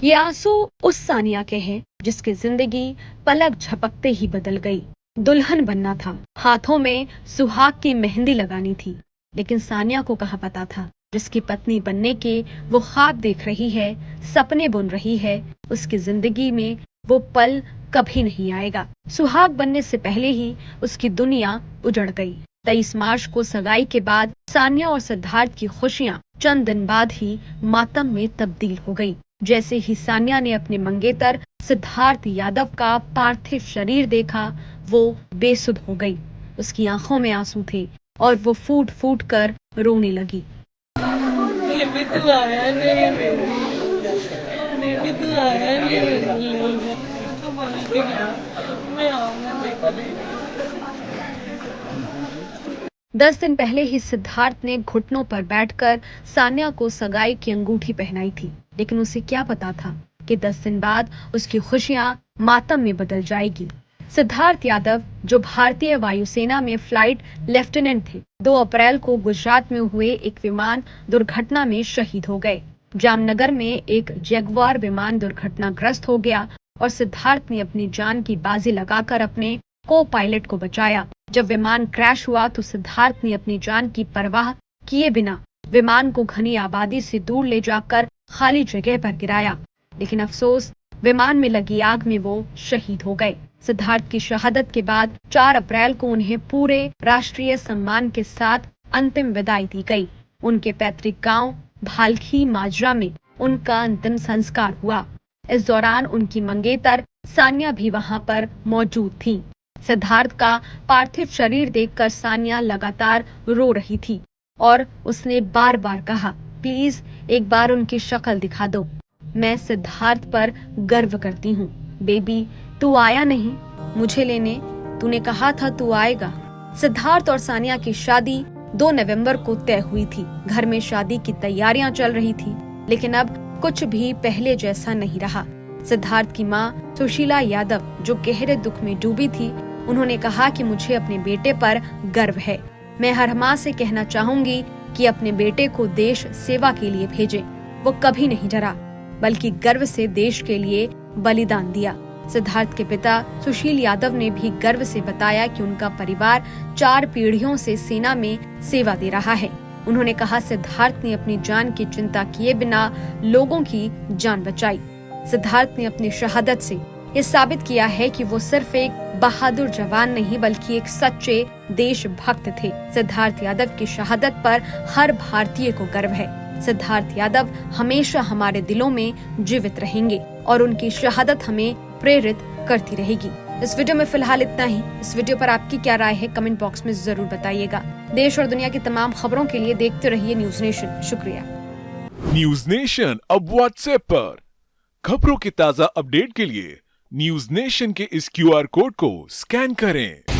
ये आंसू उस सानिया के हैं जिसकी जिंदगी पलक झपकते ही बदल गई। दुल्हन बनना था, हाथों में सुहाग की मेहंदी लगानी थी, लेकिन सानिया को कहाँ पता था जिसकी पत्नी बनने के वो ख्वाब देख रही है, सपने बुन रही है, उसकी जिंदगी में वो पल कभी नहीं आएगा। सुहाग बनने से पहले ही उसकी दुनिया उजड़ गई। 23 मार्च को सगाई के बाद सानिया और सिद्धार्थ की खुशियां चंद दिन बाद ही मातम में तब्दील हो गई। जैसे ही सानिया ने अपने मंगेतर सिद्धार्थ यादव का पार्थिव शरीर देखा, वो बेसुध हो गई। उसकी आंखों में आंसू थे और वो फूट फूट कर रोने लगी। दस दिन पहले ही सिद्धार्थ ने घुटनों पर बैठकर सान्या को सगाई की अंगूठी पहनाई थी, लेकिन उसे क्या पता था कि 10 दिन बाद उसकी खुशियां मातम में बदल जाएगी। सिद्धार्थ यादव, जो भारतीय वायुसेना में फ्लाइट लेफ्टिनेंट थे, 2 अप्रैल को गुजरात में हुए एक विमान दुर्घटना में शहीद हो गए। जामनगर में एक जैगुआर विमान दुर्घटनाग्रस्त हो गया और सिद्धार्थ ने अपनी जान की बाजी लगाकर अपने को पायलट को बचाया। जब विमान क्रैश हुआ तो सिद्धार्थ ने अपनी जान की परवाह किए बिना विमान को घनी आबादी से दूर ले जाकर खाली जगह पर गिराया, लेकिन अफसोस, विमान में लगी आग में वो शहीद हो गए। सिद्धार्थ की शहादत के बाद 4 अप्रैल को उन्हें पूरे राष्ट्रीय सम्मान के साथ अंतिम विदाई दी गई। उनके पैतृक गांव भालखी माजरा में उनका अंतिम संस्कार हुआ। इस दौरान उनकी मंगेतर सानिया भी वहां पर मौजूद थी। सिद्धार्थ का पार्थिव शरीर देखकर सानिया लगातार रो रही थी और उसने बार बार कहा, प्लीज एक बार उनकी शक्ल दिखा दो। मैं सिद्धार्थ पर गर्व करती हूँ। बेबी, तू आया नहीं मुझे लेने, तूने कहा था तू आएगा। सिद्धार्थ और सानिया की शादी 2 नवंबर को तय हुई थी। घर में शादी की तैयारियां चल रही थी, लेकिन अब कुछ भी पहले जैसा नहीं रहा। सिद्धार्थ की माँ सुशीला यादव, जो गहरे दुख में डूबी थी, उन्होंने कहा कि मुझे अपने बेटे पर गर्व है। मैं हर माँ से कहना चाहूंगी कि अपने बेटे को देश सेवा के लिए भेजें। वो कभी नहीं डरा, बल्कि गर्व से देश के लिए बलिदान दिया। सिद्धार्थ के पिता सुशील यादव ने भी गर्व से बताया कि उनका परिवार 4 पीढ़ियों से सेना में सेवा दे रहा है। उन्होंने कहा, सिद्धार्थ ने अपनी जान की चिंता किए बिना लोगों की जान बचाई। सिद्धार्थ ने अपनी शहादत से ये साबित किया है कि वो सिर्फ एक बहादुर जवान नहीं, बल्कि एक सच्चे देशभक्त थे। सिद्धार्थ यादव की शहादत पर हर भारतीय को गर्व है। सिद्धार्थ यादव हमेशा हमारे दिलों में जीवित रहेंगे और उनकी शहादत हमें प्रेरित करती रहेगी। इस वीडियो में फिलहाल इतना ही। इस वीडियो पर आपकी क्या राय है, कमेंट बॉक्स में जरूर बताइएगा। देश और दुनिया की तमाम खबरों के लिए देखते रहिए न्यूज नेशन। शुक्रिया। न्यूज नेशन अब व्हाट्सएप पर खबरों की ताजा अपडेट के लिए न्यूज नेशन के इस QR कोड को स्कैन करें।